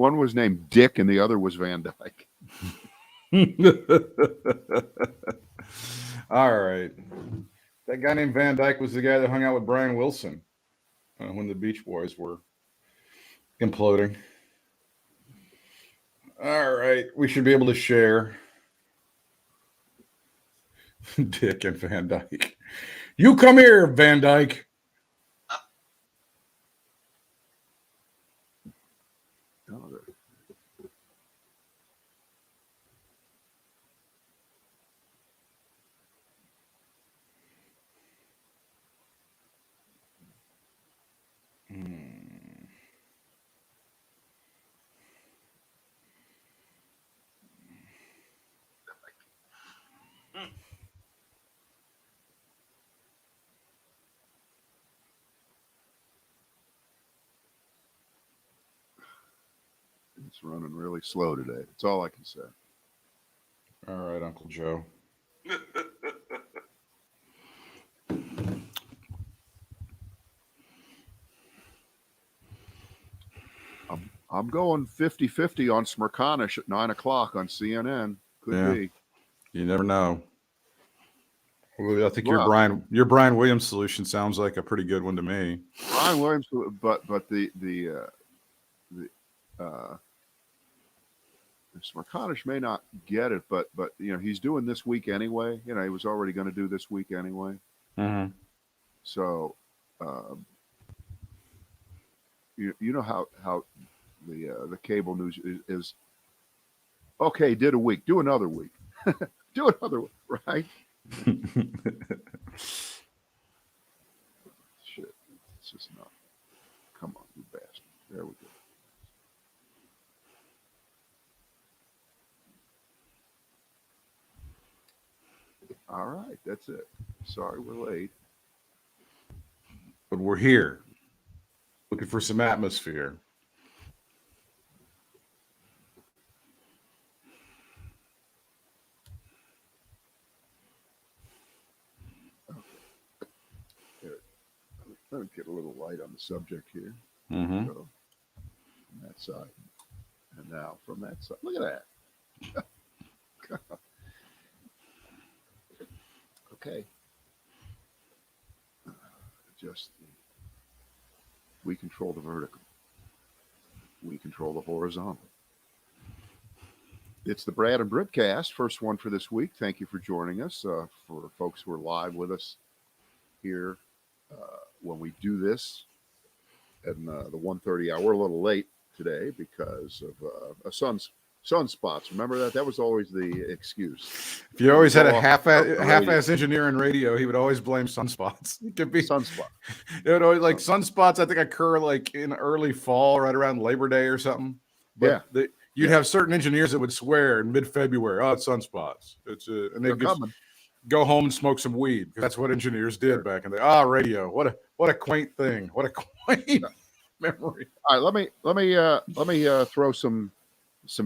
one was named Dick and the other was Van Dyke. All right. That guy named Van Dyke was the guy that hung out with Brian Wilson when the Beach Boys were imploding. All right. We should be able to share Dick and Van Dyke. You come here, Van Dyke. It's running really slow today. That's all I can say. All right, Uncle Joe. I'm going 50-50 on Smirkanish at 9 o'clock on CNN. Could be. You never know. Well, I think your Brian Williams solution sounds like a pretty good one to me. Brian Williams, but the Smirkanish may not get it, but he's doing this week anyway. He was already going to do this week anyway. Mm-hmm. So, you know how the cable news is. Okay, did a week. Do another week. Do another week, right? Shit, it's just not. Come on, you bastard. There we go. All right, that's it. Sorry we're late. But we're here. Looking for some atmosphere. Let me get a little light on the subject here. Mm-hmm. So, from that side. And now from that side. Look at that. Okay. We control the vertical. We control the horizontal. It's the Brad and Britt cast, first one for this week. Thank you for joining us. For folks who are live with us here, when we do this at the 1:30 hour, we're a little late today because of sunspots. Remember that? That was always the excuse. If you always had a half-ass engineer in radio, he would always blame sunspots. It could be sunspot. It would always sunspots. I think occur like in early fall, right around Labor Day or something. But you'd have certain engineers that would swear in mid-February, "Oh, it's sunspots." And they'd go home and smoke some weed. That's what engineers did back in the day. Radio. What a quaint thing. What a quaint memory. All right, let me throw some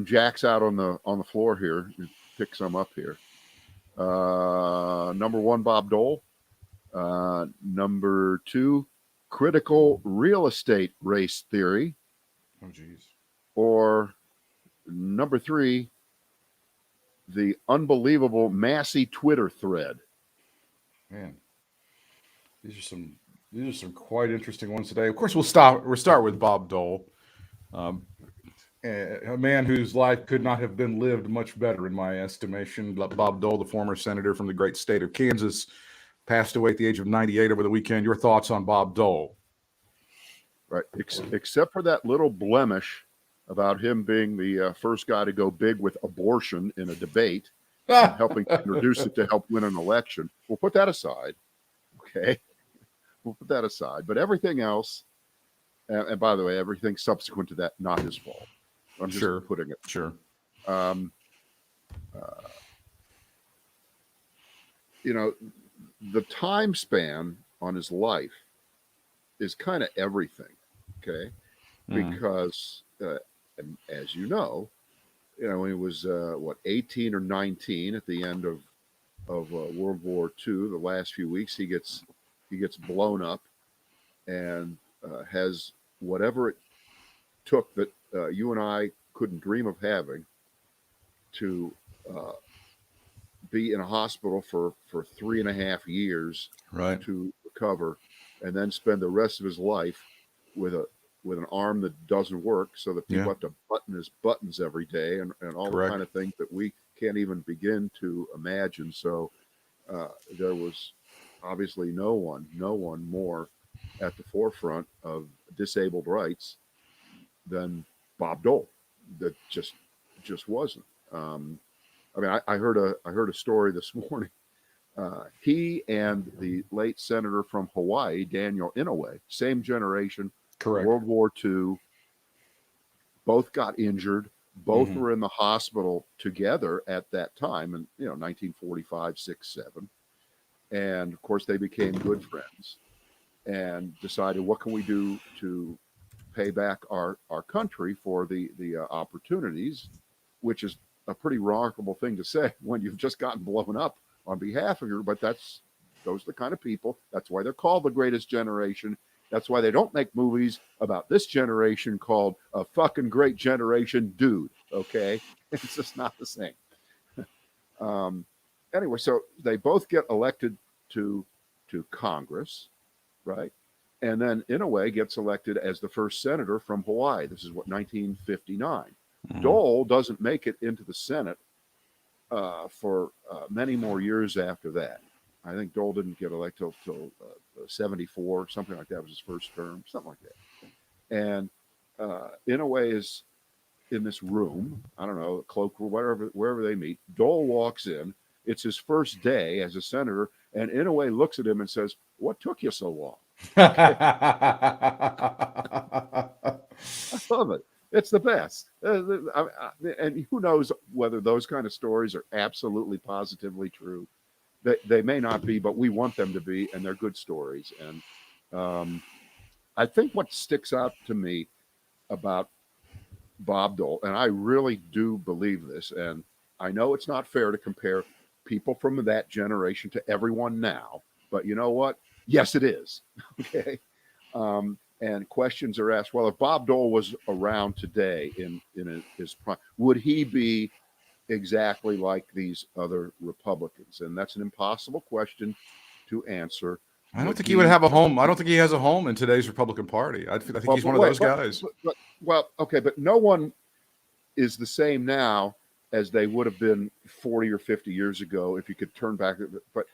jacks out on the floor here. Pick some up here. Number 1, Bob Dole. Number 2, critical real estate race theory. Oh, geez. Or number 3, the unbelievable Massey Twitter thread. Man, these are some quite interesting ones today. Of course, we'll start with Bob Dole, a man whose life could not have been lived much better, in my estimation. Bob Dole, the former senator from the great state of Kansas, passed away at the age of 98 over the weekend. Your thoughts on Bob Dole? Right, except for that little blemish about him being the first guy to go big with abortion in a debate, and helping introduce it to help win an election. We'll put that aside, okay? We'll put that aside. But everything else, and by the way, everything subsequent to that, not his fault. I'm just putting it. Sure. The time span on his life is kind of everything, okay? Because, as you know, when he was 18 or 19 at the end of World War II, the last few weeks he gets blown up and has whatever it took that you and I couldn't dream of having to be in a hospital for 3.5 years Right. to recover, and then spend the rest of his life with an arm that doesn't work, so that people have to button his buttons every day, and all the kind of things that we can't even begin to imagine. So there was obviously no one more at the forefront of disabled rights than Bob Dole. That just wasn't. I mean, I heard a story this morning. He and the late senator from Hawaii, Daniel Inouye, same generation, Correct. World War II, both got injured. Both were in the hospital together at that time, in 1945, 6, 7, and of course they became good friends and decided, what can we do to pay back our country for the opportunities, which is a pretty remarkable thing to say when you've just gotten blown up on behalf of but those are the kind of people. That's why they're called the greatest generation. That's why they don't make movies about this generation called A Fucking Great Generation, dude. Okay, it's just not the same. Anyway, so they both get elected to Congress, right? And then Inouye gets elected as the first senator from Hawaii. This is 1959. Dole doesn't make it into the Senate for many more years after that. I think Dole didn't get elected till 74, something like that was his first term, something like that. And Inouye is in this room, I don't know, cloak room, wherever they meet. Dole walks in. It's his first day as a senator, and Inouye looks at him and says, "What took you so long?" I love it. It's the best. And who knows whether those kind of stories are absolutely positively true. They may not be, but we want them to be, and they're good stories. And I think what sticks out to me about Bob Dole, and I really do believe this, and I know it's not fair to compare people from that generation to everyone now, but you know what? Yes, it is. Okay. And questions are asked, well, if Bob Dole was around today in his prime, would he be exactly like these other Republicans? And that's an impossible question to answer. I don't think he would have a home. I don't think he has a home in today's Republican Party. I think he's one of those guys. Well, okay, but no one is the same now as they would have been 40 or 50 years ago if you could turn back. But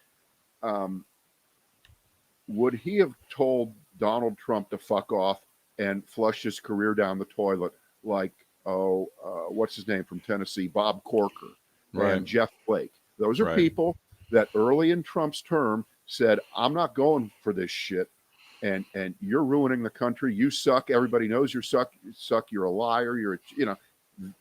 would he have told Donald Trump to fuck off and flush his career down the toilet like, what's his name from Tennessee, Bob Corker, and Jeff Flake? Those are people that early in Trump's term said, I'm not going for this shit, and you're ruining the country. You suck. Everybody knows you suck. You're a liar.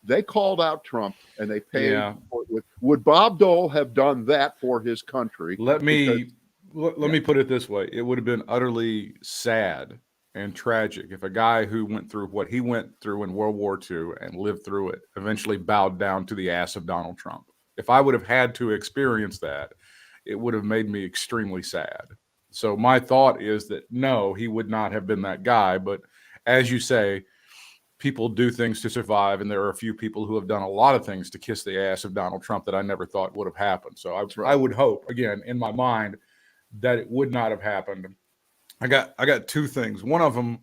They called out Trump and they paid for it. Would Bob Dole have done that for his country? Let me put it this way. It would have been utterly sad and tragic if a guy who went through what he went through in World War II and lived through it eventually bowed down to the ass of Donald Trump. If I would have had to experience that, it would have made me extremely sad. So my thought is that no, he would not have been that guy. But as you say, people do things to survive, and there are a few people who have done a lot of things to kiss the ass of Donald Trump that I never thought would have happened. So I would hope, again, in my mind, that it would not have happened. I got two things. One of them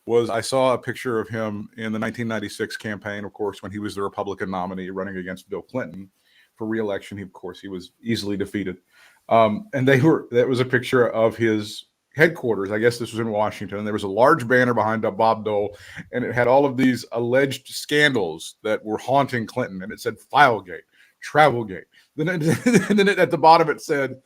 was I saw a picture of him in the 1996 campaign, of course, when he was the Republican nominee running against Bill Clinton for re-election. He was easily defeated. And that was a picture of his headquarters. I guess this was in Washington. There was a large banner behind Bob Dole, and it had all of these alleged scandals that were haunting Clinton. And it said Filegate, Travelgate. And then at the bottom it said,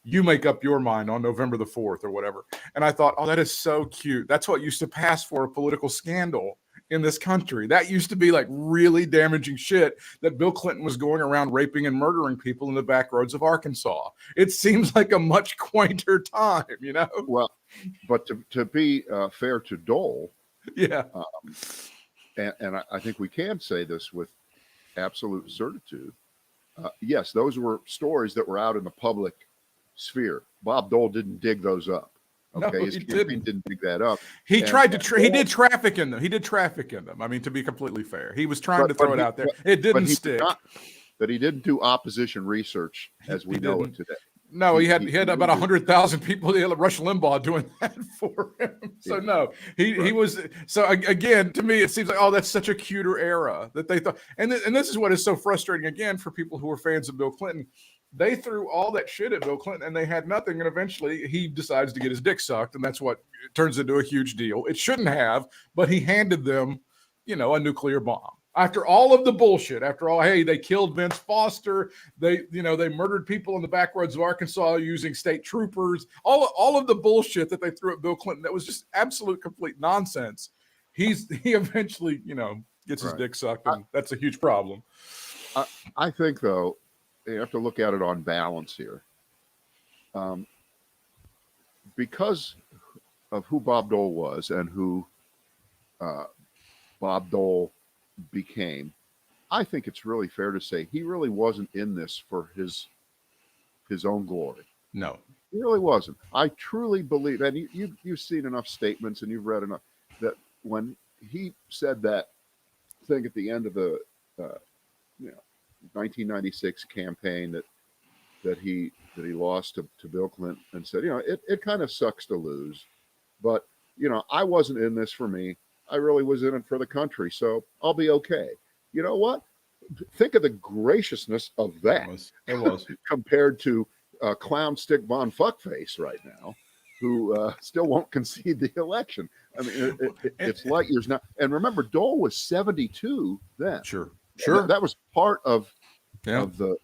you make up your mind on November the 4th or whatever. And I thought, oh, that is so cute. That's what used to pass for a political scandal in this country. That used to be like really damaging shit, that Bill Clinton was going around raping and murdering people in the back roads of Arkansas. It seems like a much quainter time, Well, but to be fair to Dole, yeah, and I think we can say this with absolute certitude. Yes, those were stories that were out in the public sphere. Bob Dole didn't dig those up. Okay, No, his he campaign didn't dig that up. He And- tried to. He did traffic in them. He did traffic in them. I mean, to be completely fair, he was trying to throw it out there. It didn't stick. But he didn't do opposition research as we know it today. No, he had about 100,000 people. Rush Limbaugh doing that for him. So no, he was. So again, to me, it seems like, oh, that's such a cuter era that they thought. And this is what is so frustrating again for people who are fans of Bill Clinton. They threw all that shit at Bill Clinton, and they had nothing. And eventually, he decides to get his dick sucked, and that's what turns into a huge deal. It shouldn't have, but he handed them, a nuclear bomb. After all of the bullshit, after all, hey, they killed Vince Foster. They murdered people in the backroads of Arkansas using state troopers. All of the bullshit that they threw at Bill Clinton that was just absolute complete nonsense. He eventually, gets his dick sucked, and that's a huge problem. I think, though, you have to look at it on balance here. Because of who Bob Dole was and who Bob Dole became, I think it's really fair to say he really wasn't in this for his own glory. No, he really wasn't. I truly believe, and you've seen enough statements and you've read enough, that when he said that thing at the end of the 1996 campaign that he lost to Bill Clinton and said, it kind of sucks to lose, but I wasn't in this for me. I really was in it for the country, so I'll be okay. You know what? Think of the graciousness of that. It was. Compared to clown stick Von Fuckface right now, who still won't concede the election. I mean, it's light years now. And remember, Dole was 72 then. Sure. That was part of the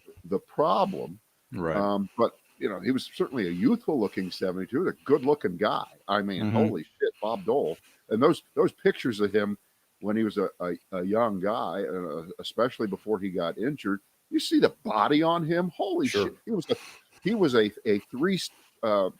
problem. Right. But he was certainly a youthful-looking 72, a good-looking guy. I mean, holy shit, Bob Dole. And those pictures of him when he was a young guy, especially before he got injured, you see the body on him. Holy shit! He was a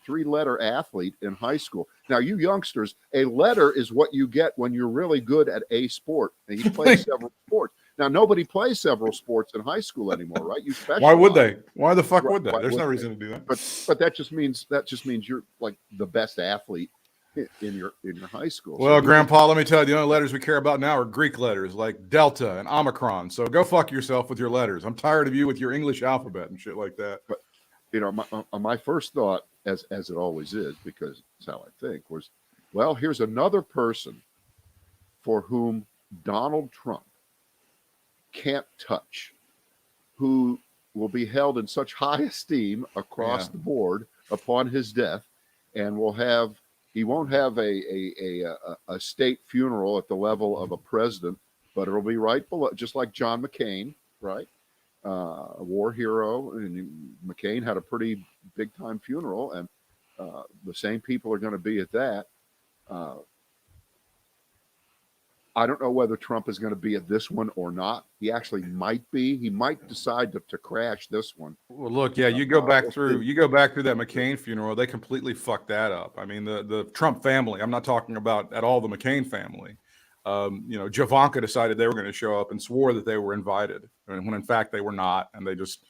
three-letter athlete in high school. Now, you youngsters, a letter is what you get when you're really good at a sport, and he plays several sports. Now, nobody plays several sports in high school anymore, right? You specialize. Why would they? Why the fuck would they? There's no reason to do that. But that just means you're like the best athlete in your high school. Well, Grandpa, let me tell you, the only letters we care about now are Greek letters like Delta and Omicron. So go fuck yourself with your letters. I'm tired of you with your English alphabet and shit like that. But my first thought, as it always is, because it's how I think, was, well, here's another person for whom Donald Trump can't touch, who will be held in such high esteem across the board upon his death, and he won't have a state funeral at the level of a president, but it'll be right below, just like John McCain, right? A war hero, and McCain had a pretty big time funeral, and the same people are going to be at that. I don't know whether Trump is going to be at this one or not. He actually might be. He might decide to crash this one. Well, look, you go back through that McCain funeral. They completely fucked that up. I mean, the Trump family. I'm not talking about at all the McCain family. Javanka decided they were going to show up and swore that they were invited, when in fact they were not, and they just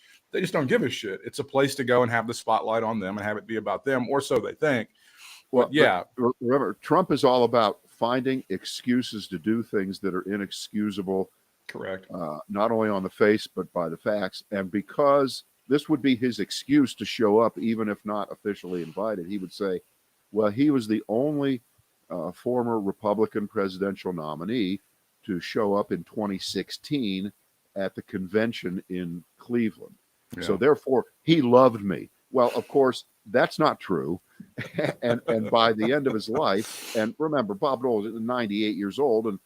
don't give a shit. It's a place to go and have the spotlight on them and have it be about them, or so they think. Well, but remember, Trump is all about finding excuses to do things that are inexcusable. Correct. Not only on the face, but by the facts. And because this would be his excuse to show up, even if not officially invited, he would say, well, he was the only former Republican presidential nominee to show up in 2016 at the convention in Cleveland. Yeah. So therefore, he loved me. Well, of course, that's not true. and by the end of his life, and remember, Bob Dole is 98 years old, and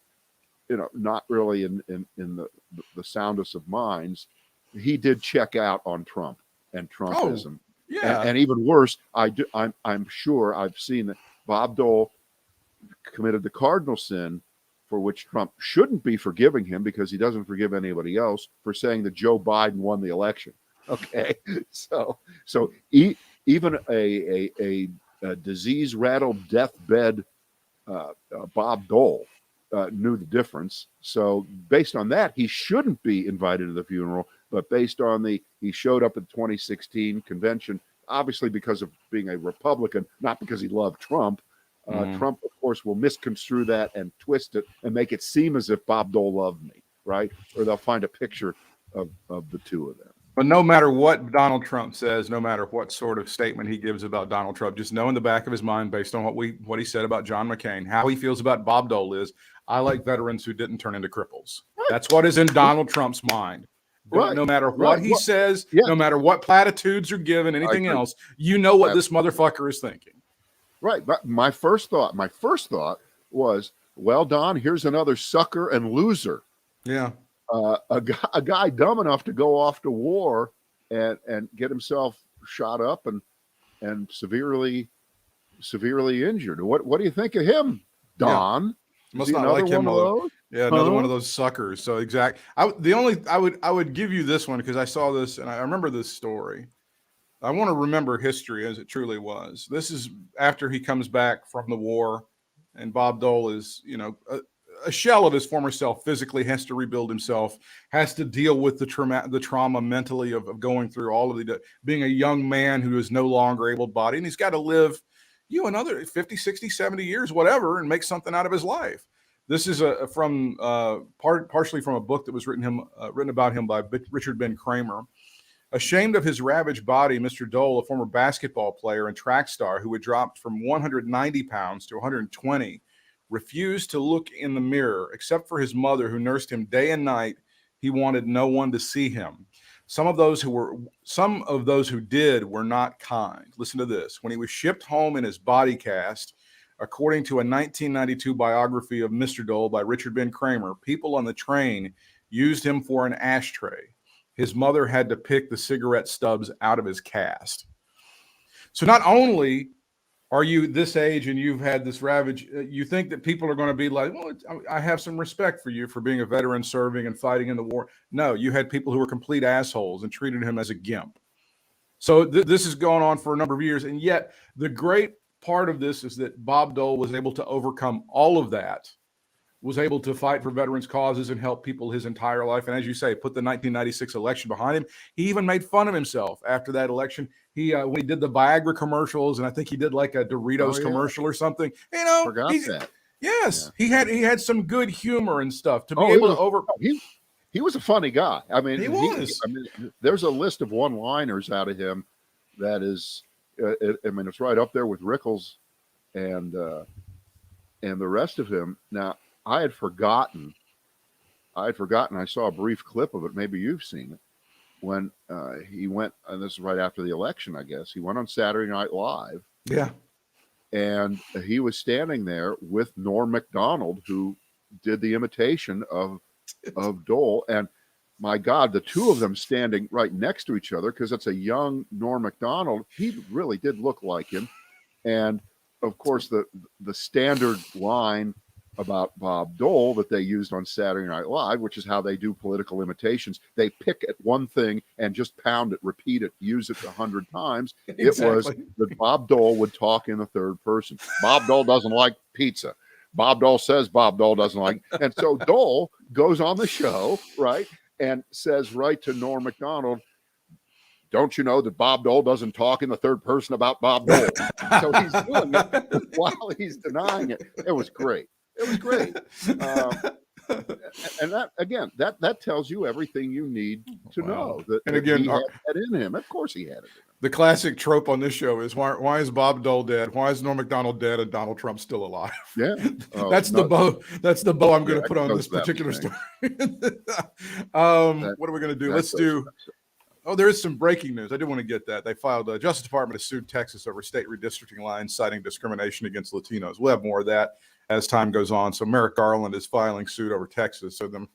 not really in the soundest of minds, he did check out on Trump and Trumpism. And even worse, I'm sure I've seen that Bob Dole committed the cardinal sin for which Trump shouldn't be forgiving him, because he doesn't forgive anybody else, for saying that Joe Biden won the election. Okay, so even a disease-rattled deathbed Bob Dole knew the difference. So based on that, he shouldn't be invited to the funeral. But based on he showed up at the 2016 convention obviously because of being a Republican, not because he loved Trump. Trump, of course, will misconstrue that and twist it and make it seem as if Bob Dole loved me, right? Or they'll find a picture of the two of them. But no matter what Donald Trump says, no matter what sort of statement he gives about Donald Trump, just know in the back of his mind, based on what he said about John McCain, how he feels about Bob Dole is, I like veterans who didn't turn into cripples. Right. That's what is in Donald Trump's mind. Right. No matter what he says, no matter what platitudes are given, anything else, you know what this motherfucker is thinking. Right. But my first thought was, well, Don, here's another sucker and loser. Yeah. A guy dumb enough to go off to war and get himself shot up and severely injured. What do you think of him, Don? Yeah. Must not like him. Another one of those suckers. So I would give you this one because I saw this and I remember this story. I want to remember history as it truly was. This is after he comes back from the war, and Bob Dole is, a shell of his former self, physically has to rebuild himself, has to deal with the trauma mentally of going through all of being a young man who is no longer able-bodied, and he's got to live, another 50, 60, 70 years, whatever, and make something out of his life. This is partially from a book that was written about him by Richard Ben Kramer. Ashamed of his ravaged body, Mr. Dole, a former basketball player and track star who had dropped from 190 pounds to 120, refused to look in the mirror, except for his mother, who nursed him day and night. He wanted no one to see him. Some of those who did were not kind. Listen to this. When he was shipped home in his body cast, according to a 1992 biography of Mr. Dole by Richard Ben Kramer, people on the train used him for an ashtray. His mother had to pick the cigarette stubs out of his cast. So not only are you this age and you've had this ravage, you think that people are going to be like, well, I have some respect for you for being a veteran serving and fighting in the war. No, you had people who were complete assholes and treated him as a gimp. So this has gone on for a number of years. And yet the great part of this is that Bob Dole was able to overcome all of that, was able to fight for veterans' causes and help people his entire life. And as you say, put the 1996 election behind him. He even made fun of himself after that election. When he did the Viagra commercials, and I think he did like a Doritos commercial or something. Forgot that. Yes, yeah. He had some good humor and stuff to be able to overcome. He was a funny guy. I mean, he was. There's a list of one-liners out of him that is, it's right up there with Rickles and the rest of him. Now, I had forgotten. I saw a brief clip of it. Maybe you've seen it. When he went, and this is right after the election, I guess, he went on Saturday Night Live. Yeah. And he was standing there with Norm Macdonald, who did the imitation of Dole. And my God, the two of them standing right next to each other, because it's a young Norm Macdonald. He really did look like him. And of course, the standard line about Bob Dole that they used on Saturday Night Live, which is how they do political imitations. They pick at one thing and just pound it, repeat it, use it 100 times. Exactly. It was that Bob Dole would talk in the third person. Bob Dole doesn't like pizza. Bob Dole says Bob Dole doesn't like. And so Dole goes on the show, right, and says right to Norm Macdonald, don't you know that Bob Dole doesn't talk in the third person about Bob Dole? So he's doing it while he's denying it. It was great. It was great. And that, again, that tells you everything you need to know. That he had that in him. Of course he had it in him. The classic trope on this show is why is Bob Dole dead? Why is Norm Macdonald dead and Donald Trump still alive? Yeah. That's the bow I'm going to put on this particular story. What are we going to do? Let's do. Oh, there is some breaking news. I do want to get that. They filed, the Justice Department has sued Texas over state redistricting lines, citing discrimination against Latinos. We'll have more of that as time goes on. So Merrick Garland is filing suit over Texas. So them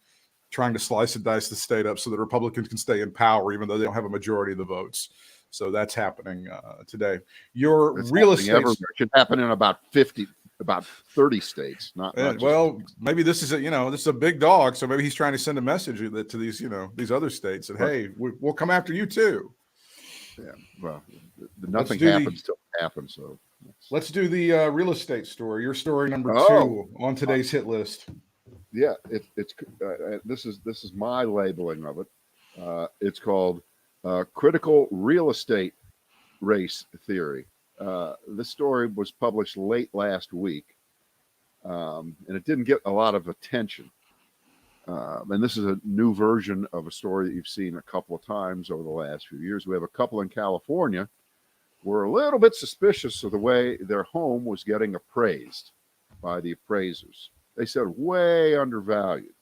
trying to slice and dice the state up so that Republicans can stay in power, even though they don't have a majority of the votes. So that's happening today. Your real estate. It should happen in about 30 states. Not well, maybe this is this is a big dog. So maybe he's trying to send a message to these, these other states that, hey, we'll come after you too. Yeah. Well, nothing happens till it happens. So let's do the real estate story. Your story number 2 on today's hit list. Yeah, this is my labeling of it. It's called critical real estate race theory. This story was published late last week, and it didn't get a lot of attention. And this is a new version of a story that you've seen a couple of times over the last few years. We have a couple in California who were a little bit suspicious of the way their home was getting appraised by the appraisers. They said way undervalued.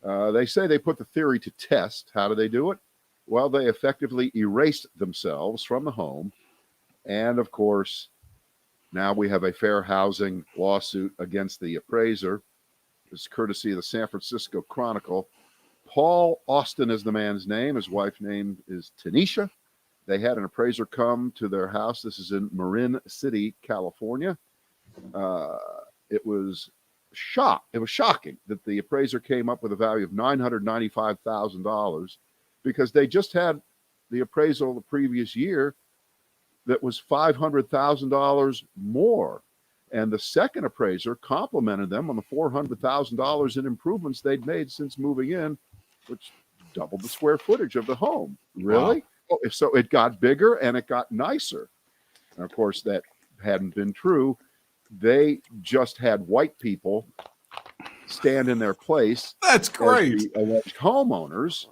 They say they put the theory to test. How do they do it? Well, they effectively erased themselves from the home. And of course, now we have a fair housing lawsuit against the appraiser. It's courtesy of the San Francisco Chronicle. Paul Austin is the man's name. His wife's name is Tanisha. They had an appraiser come to their house. This is in Marin City, California. It was shocking that the appraiser came up with a value of $995,000 because they just had the appraisal the previous year that was $500,000 more. And the second appraiser complimented them on the $400,000 in improvements they'd made since moving in, which doubled the square footage of the home. Really? Wow. Oh, so it got bigger and it got nicer. And of course, that hadn't been true. They just had white people stand in their place. That's great. As the alleged homeowners.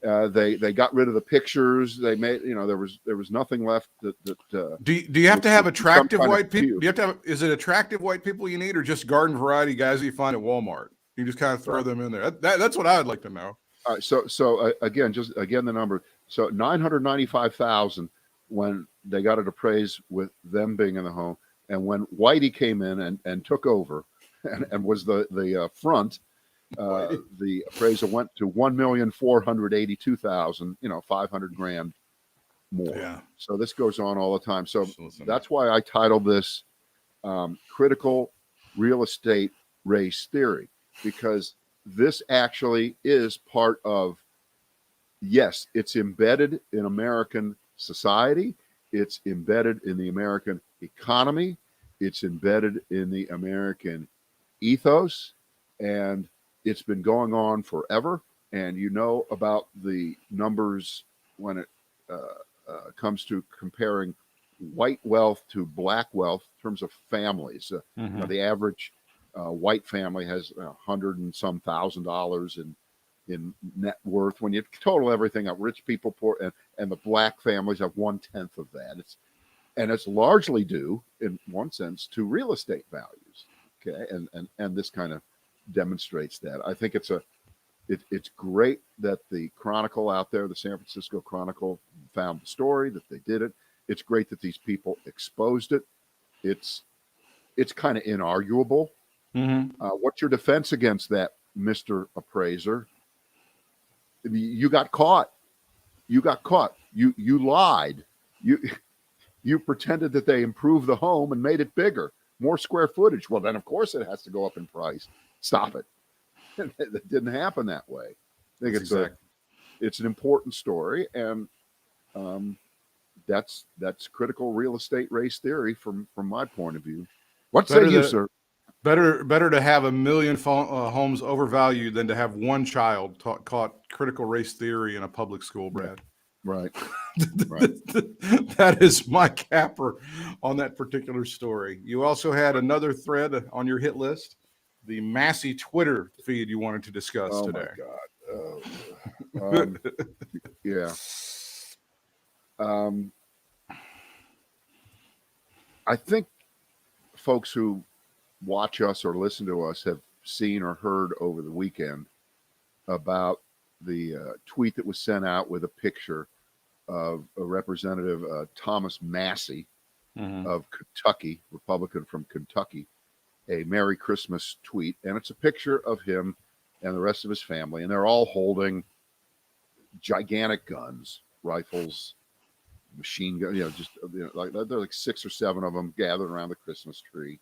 They got rid of the pictures. They made, there was nothing left that do you have to have attractive white people? Do you have to have, is it attractive white people you need, or just garden variety guys you find at Walmart? You just kind of throw them in there. That's what I would like to know. All right, so again, the number. So 995,000 when they got it appraised with them being in the home, and when Whitey came in and took over and was the front. The appraisal went to $1,482,000, 500 grand more. Yeah. So this goes on all the time. So that's why I titled this Critical Real Estate Race Theory, because this actually is part of, yes, it's embedded in American society. It's embedded in the American economy. It's embedded in the American ethos. And it's been going on forever, and about the numbers when it comes to comparing white wealth to black wealth in terms of families. The average white family has $100 and some $1,000 in net worth. When you total everything up, rich people, poor, and the black families have 1/10 of that. It's largely due, in one sense, to real estate values. Okay, and this kind of demonstrates that. I think it's great that the Chronicle out there, the San Francisco Chronicle, found the story, that they did it. It's great that these people exposed it. It's kind of inarguable. What's your defense against that, Mr. Appraiser? You got caught. You lied. You pretended that they improved the home and made it bigger, more square footage. Well, then of course it has to go up in price. Stop it. That didn't happen that way. I think it's an important story, and that's critical real estate race theory from my point of view. What say you, sir? Better to have 1 million homes overvalued than to have one child caught critical race theory in a public school, Brad. Right. That is my capper on that particular story. You also had another thread on your hit list, the Massey Twitter feed you wanted to discuss today. Oh my God. Yeah. I think folks who watch us or listen to us have seen or heard over the weekend about the tweet that was sent out with a picture of a Representative Thomas Massey of Kentucky, Republican from Kentucky, a Merry Christmas tweet. And it's a picture of him and the rest of his family. And they're all holding gigantic guns, rifles, machine guns, like there are like 6 or 7 of them gathered around the Christmas tree.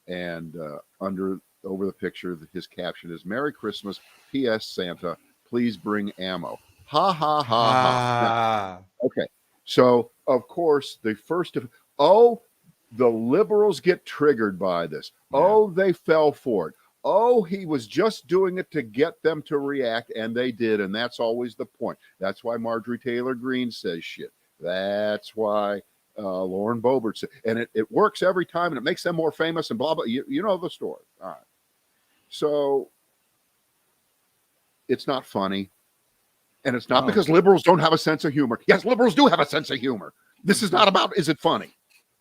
And over the picture, his caption is "Merry Christmas, P.S. Santa, please bring ammo." Ha ha ha ha. Now, okay, so of course the liberals get triggered by this. Yeah. Oh, they fell for it. Oh, he was just doing it to get them to react, and they did, and that's always the point. That's why Marjorie Taylor Greene says shit. That's why Lauren Boebert said, and it works every time, and it makes them more famous and blah, blah. You know the story. All right. So it's not funny. And it's not because liberals don't have a sense of humor. Yes, liberals do have a sense of humor. This is not about, is it funny?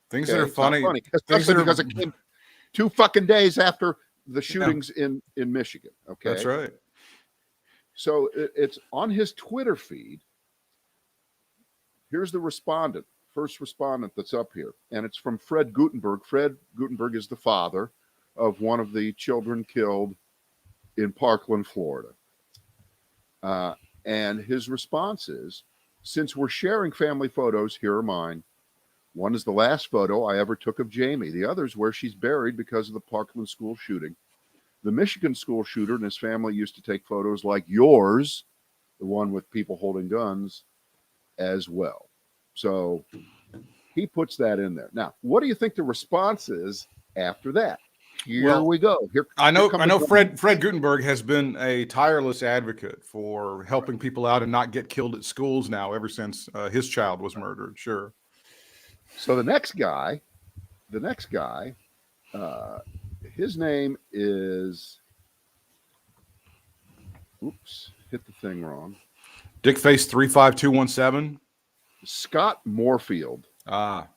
Things that are funny. Especially because it came 2 fucking days after the shootings in Michigan. Okay. That's right. So it's on his Twitter feed. Here's the first respondent that's up here. And it's from Fred Gutenberg. Fred Gutenberg is the father of one of the children killed in Parkland, Florida. And his response is, since we're sharing family photos, here are mine. One is the last photo I ever took of Jamie. The other is where she's buried because of the Parkland school shooting. The Michigan school shooter and his family used to take photos like yours, the one with people holding guns, as well. So he puts that in there. Now, what do you think the response is after that? Here we go. I know Fred Gutenberg has been a tireless advocate for helping people out and not get killed at schools now ever since his child was murdered. Sure. So the next guy, his name is, oops, hit the thing wrong. Dickface 35217. Scott Moorfield. Ah.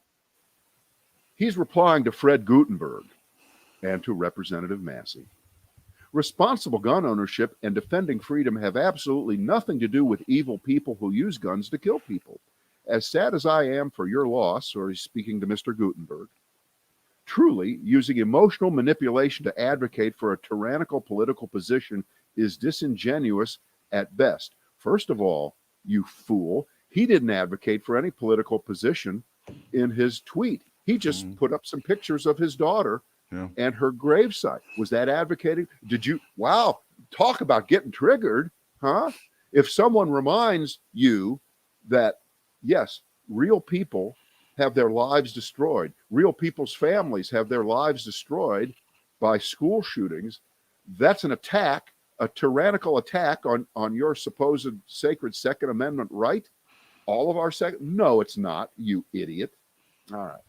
He's replying to Fred Gutenberg and to Representative Massey. Responsible gun ownership and defending freedom have absolutely nothing to do with evil people who use guns to kill people. As sad as I am for your loss, or he's speaking to Mr. Gutenberg, truly, using emotional manipulation to advocate for a tyrannical political position is disingenuous at best. First of all, you fool, he didn't advocate for any political position in his tweet. He just put up some pictures of his daughter and her gravesite. Was that advocating? Wow, talk about getting triggered, huh? If someone reminds you that, yes, real people have their lives destroyed, real people's families have their lives destroyed by school shootings, that's an attack, a tyrannical attack on your supposed sacred Second Amendment right. All of our no, it's not, you idiot. All right.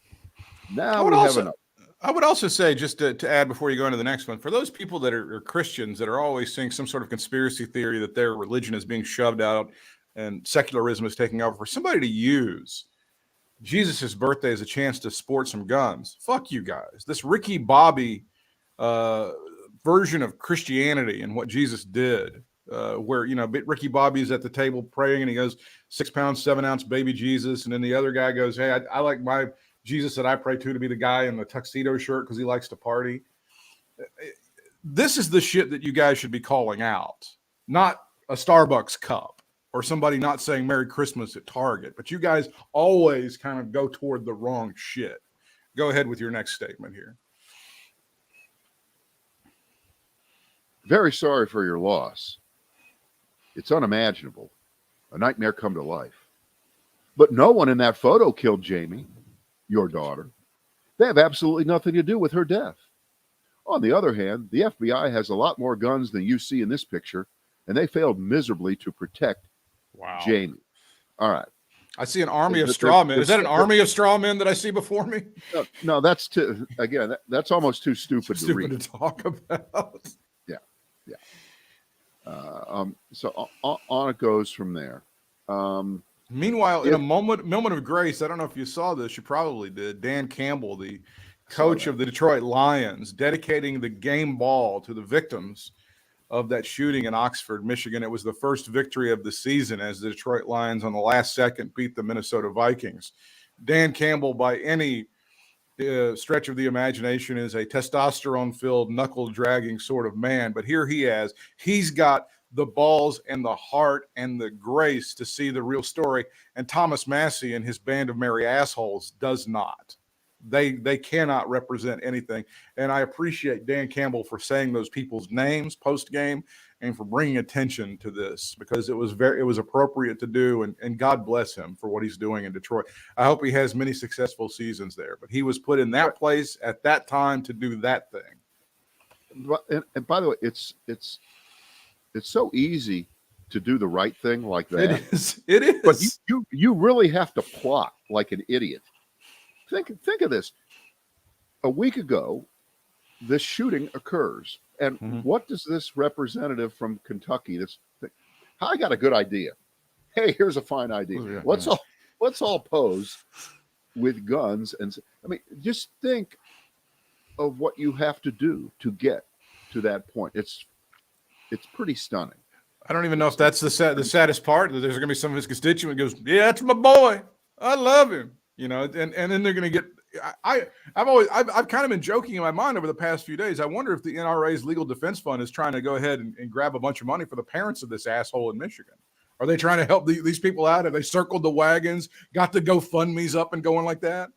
Now we have enough. I would also say, just to add before you go into the next one, for those people that are Christians that are always seeing some sort of conspiracy theory that their religion is being shoved out and secularism is taking over, for somebody to use Jesus' birthday as a chance to sport some guns, fuck you guys. This Ricky Bobby version of Christianity and what Jesus did, where, Ricky Bobby's at the table praying and he goes, 6 pound, 7 ounce baby Jesus. And then the other guy goes, hey, I like my Jesus that I pray to be the guy in the tuxedo shirt because he likes to party. This is the shit that you guys should be calling out, not a Starbucks cup or somebody not saying Merry Christmas at Target. But you guys always kind of go toward the wrong shit. Go ahead with your next statement here. Very sorry for your loss. It's unimaginable. A nightmare come to life. But no one in that photo killed Jamie, your daughter. They have absolutely nothing to do with her death. On the other hand, the FBI has a lot more guns than you see in this picture, and they failed miserably to protect Jamie. All right. I see an army of straw men. Is that an army of straw men that I see before me? No, that's that's almost too stupid to read. To talk about. So on it goes from there. Meanwhile, in a moment of grace, I don't know if you saw this, you probably did. Dan Campbell, the coach of the Detroit Lions, dedicating the game ball to the victims of that shooting in Oxford, Michigan. It was the first victory of the season as the Detroit Lions on the last second beat the Minnesota Vikings. Dan Campbell, by any stretch of the imagination, is a testosterone-filled, knuckle-dragging sort of man. But here he's got the balls and the heart and the grace to see the real story. And Thomas Massey and his band of merry assholes does not. They cannot represent anything. And I appreciate Dan Campbell for saying those people's names post-game and for bringing attention to this, because it was appropriate to do. And God bless him for what he's doing in Detroit. I hope he has many successful seasons there. But he was put in that place at that time to do that thing. And by the way, it's so easy to do the right thing like that. It is. It is. But you really have to plot like an idiot. Think of this. A week ago, this shooting occurs, and what does this representative from Kentucky? I got a good idea. Hey, here's a fine idea. Yeah, let's all pose with guns, and I mean, just think of what you have to do to get to that point. It's pretty stunning. I don't even know if that's the saddest part. That there's going to be some of his constituent goes, "Yeah, that's my boy. I love him." You know, and then they're going to get. I've kind of been joking in my mind over the past few days. I wonder if the NRA's legal defense fund is trying to go ahead and grab a bunch of money for the parents of this asshole in Michigan. Are they trying to help these people out? Have they circled the wagons, got the GoFundMe's up and going like that?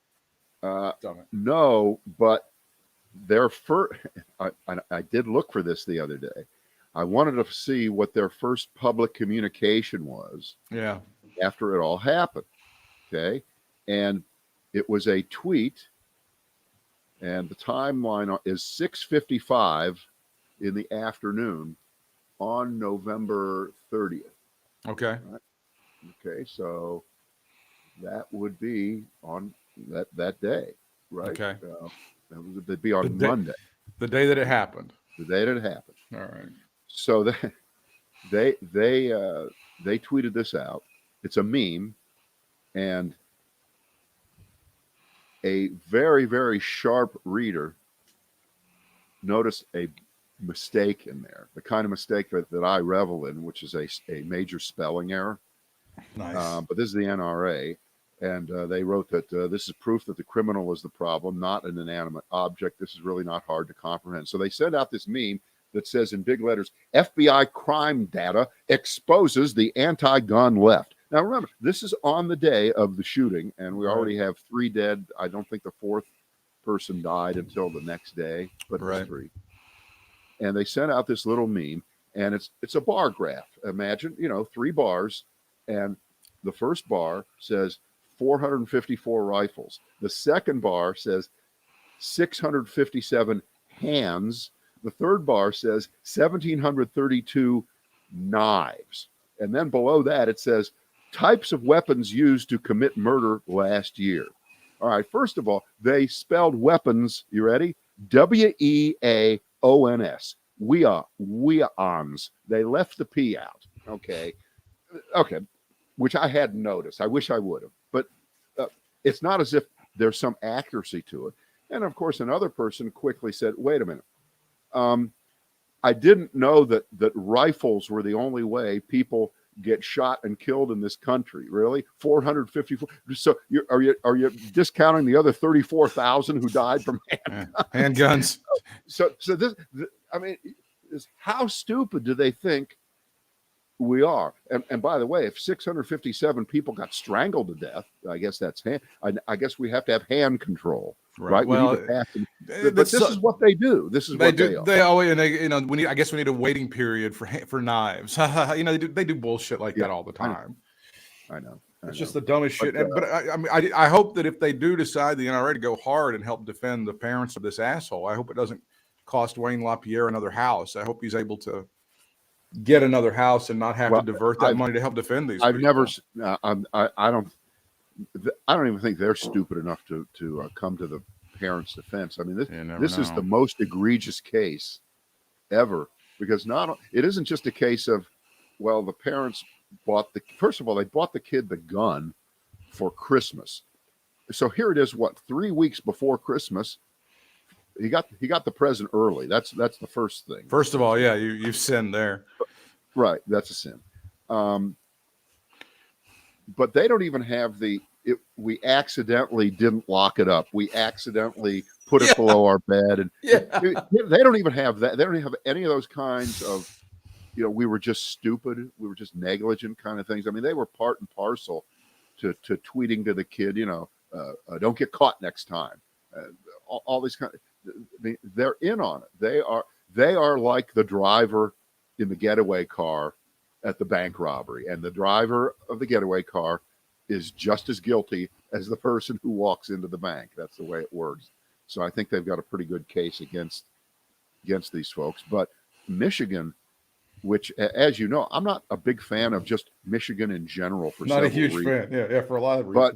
No, but their first. I did look for this the other day. I wanted to see what their first public communication was. Yeah. After it all happened. Okay. And it was a tweet, and the timeline is 6:55 in the afternoon on November 30th. Okay. Right? Okay. So that would be on that day, right? Okay. That would be on Monday. The day that it happened. The day that it happened. All right. So they tweeted this out. It's a meme, and a very, very sharp reader noticed a mistake in there, the kind of mistake that I revel in, which is a major spelling error. Nice. But this is the NRA, and they wrote that this is proof that the criminal is the problem, not an inanimate object. This is really not hard to comprehend. So they sent out this meme that says in big letters, FBI crime data exposes the anti-gun left. Now, remember, this is on the day of the shooting, and we already have 3 dead. I don't think the 4th person died until the next day, but it's 3. And they sent out this little meme, and it's a bar graph. Imagine, 3 bars, and the first bar says 454 rifles. The second bar says 657 hands. The third bar says 1,732 knives. And then below that, it says types of weapons used to commit murder last year. All right, first of all, they spelled weapons, you ready? W-E-A-O-N-S. Weapons. They left the P out. Okay, which I hadn't noticed. I wish I would have. But it's not as if there's some accuracy to it. And, of course, another person quickly said, wait a minute. I didn't know that rifles were the only way people get shot and killed in this country. Really? 454. So are you discounting the other 34,000 who died from handguns? So this, I mean, how stupid do they think we are? And by the way, if 657 people got strangled to death, I guess that's I guess we have to have hand control. Right. Well, but this is what they do. This is what they do. They always, and I guess we need a waiting period for knives. They do bullshit like that all the time. I know. It's just the dumbest shit. But I hope that if they do decide the NRA to go hard and help defend the parents of this asshole, I hope it doesn't cost Wayne LaPierre another house. I hope he's able to get another house and not have to divert that money to help defend these. I don't even think they're stupid enough to come to the parents' defense. I mean, this is the most egregious case ever, because it isn't just a case of, well, the parents first of all, they bought the kid the gun for Christmas. So here it is, 3 weeks before Christmas, he got the present early. That's the first thing. First of all, yeah, you've sinned there. Right, that's a sin. But they don't even have we accidentally didn't lock it up. We accidentally put it below our bed, and they don't even have that. They don't have any of those kinds of, we were just stupid, we were just negligent kind of things. I mean, they were part and parcel to tweeting to the kid, don't get caught next time. All these kind of, they're in on it. They are like the driver in the getaway car at the bank robbery, and the driver of the getaway car is just as guilty as the person who walks into the bank. That's the way it works. So I think they've got a pretty good case against these folks. But Michigan which, as you know, I'm not a big fan of just Michigan in general for not a several huge reasons. fan. Yeah, for a lot of But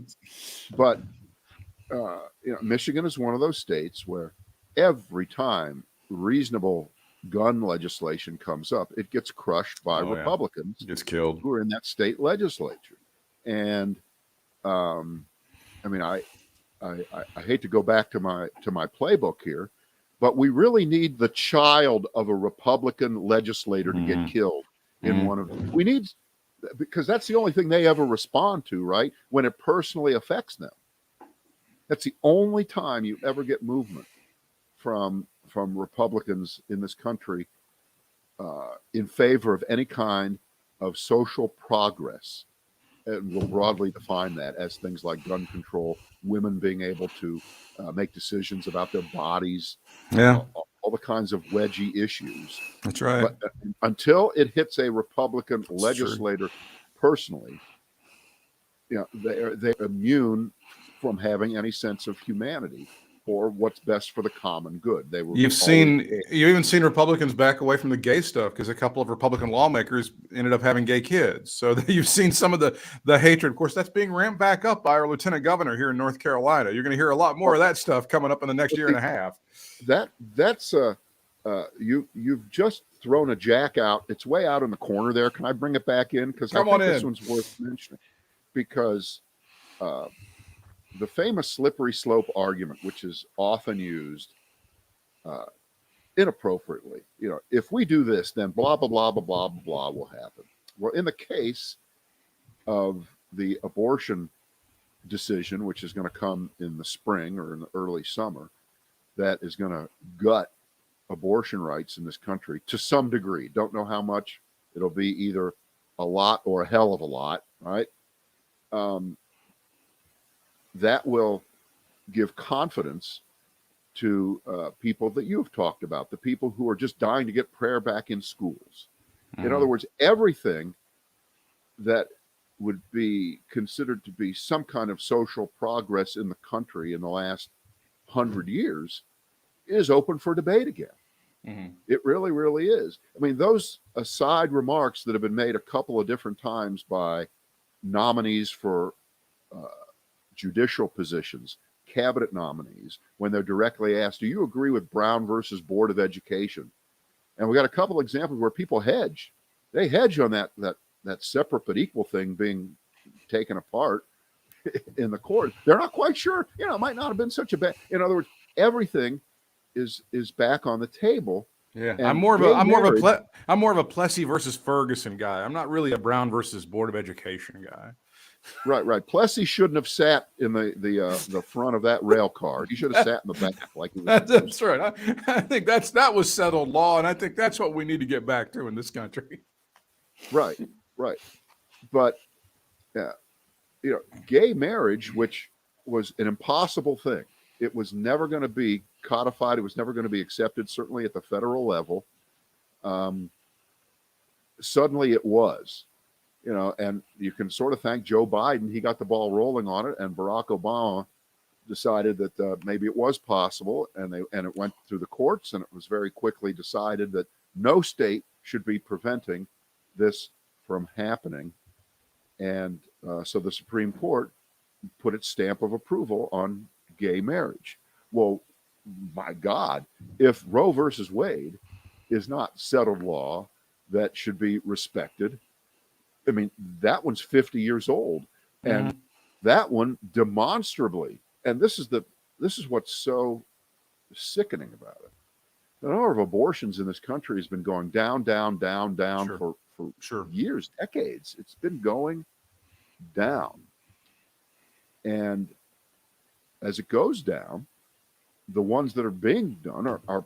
reasons. Michigan is one of those states where every time reasonable gun legislation comes up, it gets crushed by Republicans It gets killed. who are in that state legislature. And I mean, I hate to go back to my playbook here, but we really need the child of a Republican legislator to get killed in one of. We need, because that's the only thing they ever respond to, right? When it personally affects them. That's the only time you ever get movement from Republicans in this country in favor of any kind of social progress. And we'll broadly define that as things like gun control, women being able to make decisions about their bodies, all the kinds of wedgy issues. That's right. But until it hits a Republican legislator personally, they're immune from having any sense of humanity or what's best for the common good. You've even seen Republicans back away from the gay stuff because a couple of Republican lawmakers ended up having gay kids. So you've seen some of the hatred. Of course, that's being ramped back up by our lieutenant governor here in North Carolina. You're going to hear a lot more of that stuff coming up in the next year and a half. You've just thrown a jack out. It's way out in the corner there. Can I bring it back in? Because I think this one's worth mentioning. Because the famous slippery slope argument, which is often used inappropriately, if we do this, then blah, blah, blah, blah, blah, blah will happen. Well, in the case of the abortion decision, which is going to come in the spring or in the early summer, that is going to gut abortion rights in this country to some degree. Don't know how much. It'll be either a lot or a hell of a lot, right? That will give confidence to people that you've talked about, the people who are just dying to get prayer back in schools. In other words, everything that would be considered to be some kind of social progress in the country in the last 100 years is open for debate again. It really, really is. I mean, those aside remarks that have been made a couple of different times by nominees for judicial positions, cabinet nominees, when they're directly asked, do you agree with Brown versus Board of Education? And we got a couple examples where people hedge. They hedge on that separate but equal thing being taken apart in the court. They're not quite sure. It might not have been such a bad. In other words, everything is back on the table. Yeah, I'm more of a Plessy versus Ferguson guy. I'm not really a Brown versus Board of Education guy. Right. Plessy shouldn't have sat in the front of that rail car. He should have sat in the back like he was. That's right. I think that was settled law, and I think that's what we need to get back to in this country. Right. But gay marriage, which was an impossible thing, it was never going to be codified. It was never going to be accepted, certainly at the federal level. Suddenly it was. And you can sort of thank Joe Biden. He got the ball rolling on it, and Barack Obama decided that maybe it was possible, and it went through the courts, and it was very quickly decided that no state should be preventing this from happening. And so the Supreme Court put its stamp of approval on gay marriage. Well, my God, if Roe versus Wade is not settled law that should be respected, I mean, that one's 50 years old, and that one demonstrably, and this is what's so sickening about it. The number of abortions in this country has been going down for years, decades. It's been going down. And as it goes down, the ones that are being done are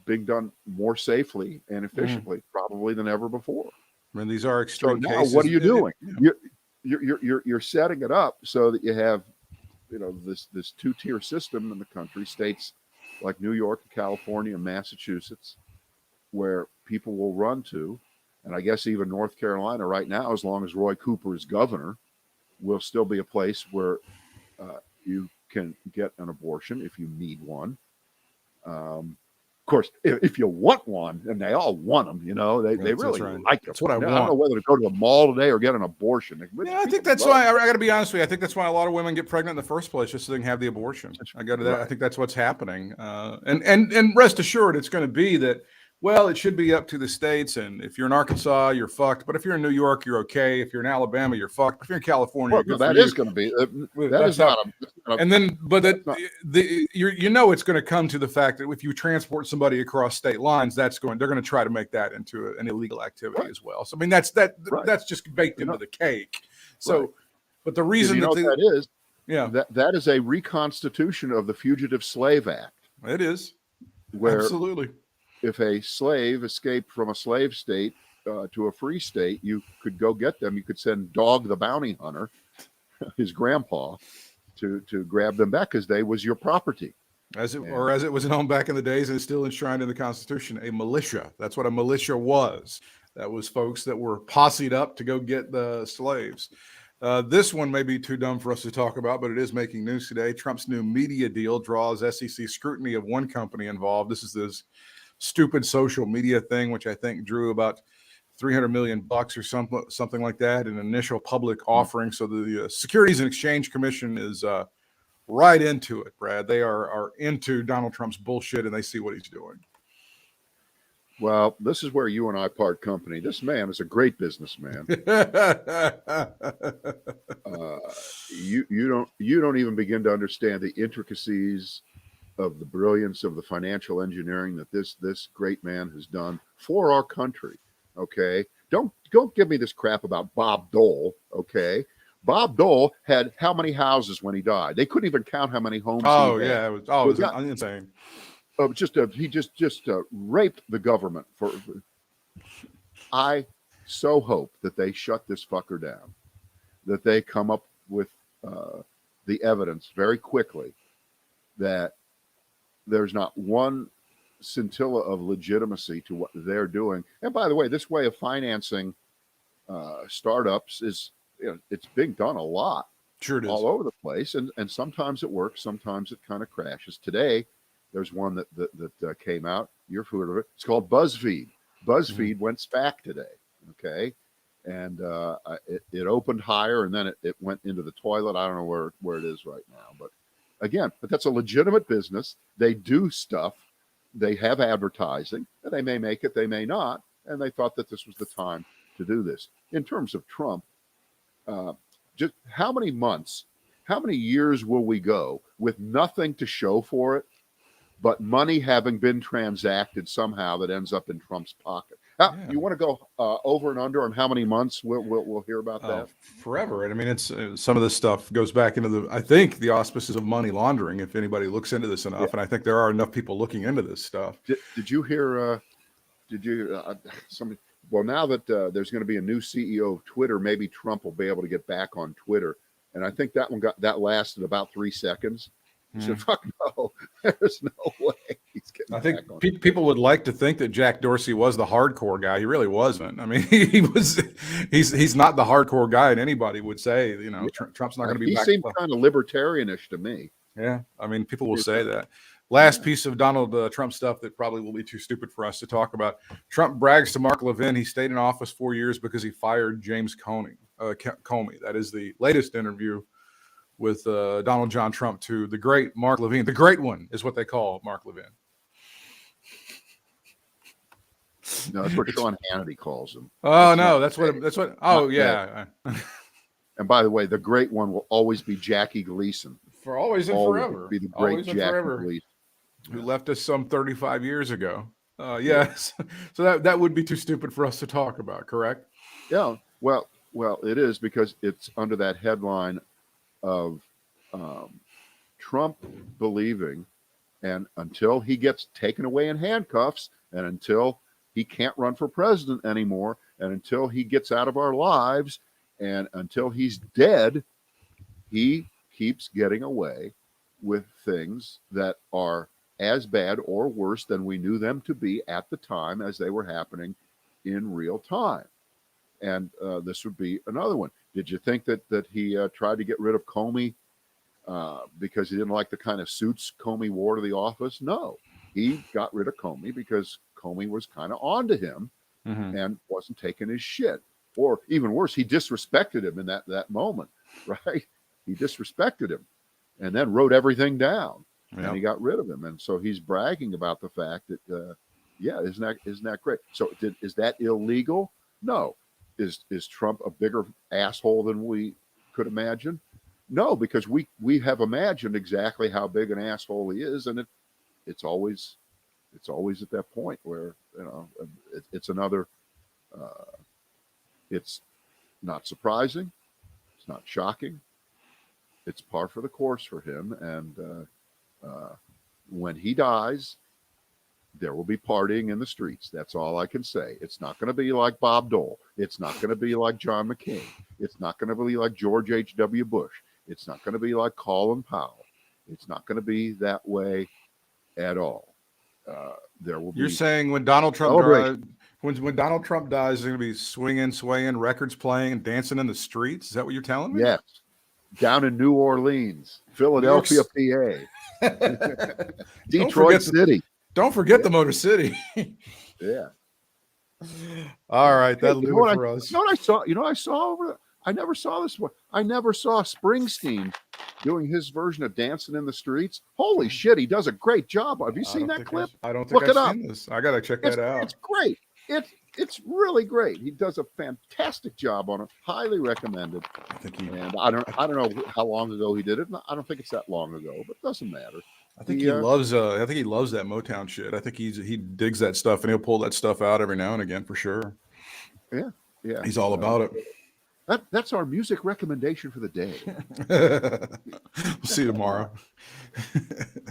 being done more safely and efficiently, probably than ever before. I mean, these are extreme cases. Now, what are you doing? You're setting it up so that you have, this two-tier system in the country, states like New York, California, and Massachusetts, where people will run to, and I guess even North Carolina right now, as long as Roy Cooper is governor, will still be a place where you can get an abortion if you need one. course, if you want one, and they all want them, they really right. like them. That's what I want. I don't know whether to go to the mall today or get an abortion. Yeah, I think that's why I got to be honest with you. I think that's why a lot of women get pregnant in the first place, just so they can have the abortion. I think that's what's happening. And rest assured, it's going to be that. Well, it should be up to the states, and if you're in Arkansas, you're fucked. But if you're in New York, you're okay. If you're in Alabama, you're fucked. If you're in California, that is going to be. That is not. And then, but it's going to come to the fact that if you transport somebody across state lines, they're going to try to make that into an illegal activity as well. So I mean, that's just baked into the cake. So, but the reason that is, that is a reconstitution of the Fugitive Slave Act. It is absolutely. If a slave escaped from a slave state to a free state, you could go get them. You could send Dog the bounty hunter, his grandpa, to grab them back because they was your property. As it was known back in the days, and it's still enshrined in the Constitution, a militia. That's what a militia was. That was folks that were posseed up to go get the slaves. This one may be too dumb for us to talk about, but it is making news today. Trump's new media deal draws SEC scrutiny of one company involved. This is this stupid social media thing, which I think drew about $300 million or something like that in initial public offering. So the Securities and Exchange Commission is right into it, Brad. They are into Donald Trump's bullshit, and they see what he's doing. Well, this is where you and I part company. This man is a great businessman. You don't even begin to understand the intricacies of the brilliance of the financial engineering that this great man has done for our country. Okay, don't give me this crap about Bob Dole. Okay, Bob Dole had how many houses when he died? They couldn't even count how many homes. It was insane. He just raped the government for. I so hope that they shut this fucker down, that they come up with the evidence very quickly that there's not one scintilla of legitimacy to what they're doing. And by the way, this way of financing startups is, it's being done a lot. Sure it is. All over the place. And sometimes it works. Sometimes it kind of crashes. Today, there's one that came out. You've heard of it. It's called BuzzFeed. BuzzFeed went SPAC today. Okay. And it opened higher and then it went into the toilet. I don't know where it is right now, but that's a legitimate business. They do stuff. They have advertising, and they may make it, they may not. And they thought that this was the time to do this. In terms of Trump, just how many months, how many years will we go with nothing to show for it, but money having been transacted somehow that ends up in Trump's pocket? You want to go over and under on how many months we'll hear about that? Forever. And I mean, it's some of this stuff goes back into I think the auspices of money laundering, if anybody looks into this enough. And I think there are enough people looking into this stuff. Did you hear, well, now that there's going to be a new CEO of Twitter, maybe Trump will be able to get back on Twitter. And I think that lasted about 3 seconds. He said, fuck no, there's no way he's getting I think people would like to think that Jack Dorsey was the hardcore guy. He really wasn't. I mean, he's not the hardcore guy, and anybody would say, Trump's not going to be back. He seemed kind of libertarianish to me. Yeah, I mean, people will say that. Last piece of Donald Trump stuff that probably will be too stupid for us to talk about. Trump brags to Mark Levin he stayed in office 4 years because he fired James Comey. That is the latest interview with Donald John Trump to the great Mark Levin. The great one is what they call Mark Levin. No, that's what Sean Hannity calls him. Oh, no, that's what. Oh, yeah. And by the way, the great one will always be Jackie Gleason. For always and forever. Be the great Jackie Gleason. Who left us some 35 years ago. Yes. So that would be too stupid for us to talk about, correct? Yeah. Well, it is, because it's under that headline of Trump believing, and until he gets taken away in handcuffs, and until he can't run for president anymore, and until he gets out of our lives, and until he's dead, he keeps getting away with things that are as bad or worse than we knew them to be at the time as they were happening in real time. And this would be another one. Did you think that he tried to get rid of Comey because he didn't like the kind of suits Comey wore to the office? No. he got rid of Comey because Comey was kind of onto him and wasn't taking his shit. Or even worse, he disrespected him in that moment, right? He disrespected him and then wrote everything down, and he got rid of him. And so he's bragging about the fact that, isn't that great? So is that illegal? No. Is Trump a bigger asshole than we could imagine? No, because we have imagined exactly how big an asshole he is, and it's always at that point where it's another. It's not surprising. It's not shocking. It's par for the course for him, and when he dies, there will be partying in the streets. That's all I can say. It's not going to be like Bob Dole. It's not going to be like John McCain. It's not going to be like George H.W. Bush. It's not going to be like Colin Powell. It's not going to be that way at all. There will be. You're saying when Donald Trump dies, when Donald Trump dies, they're going to be swinging, swaying, records playing, and dancing in the streets? Is that what you're telling me? Yes. Down in New Orleans, Philadelphia, PA, Detroit City. Don't forget the Motor City. Yeah. All right, that'll do it for us. You know what I saw over there? I never saw this one. I never saw Springsteen doing his version of Dancing in the Streets. Holy shit, he does a great job. Have you seen that clip? I don't think I've seen this. I gotta check that out. It's great. It's really great. He does a fantastic job on it. Highly recommended. I don't know how long ago he did it. I don't think it's that long ago, but it doesn't matter. I think he loves. I think he loves that Motown shit. I think he digs that stuff, and he'll pull that stuff out every now and again for sure. Yeah. He's all about it. That's our music recommendation for the day. We'll see you tomorrow.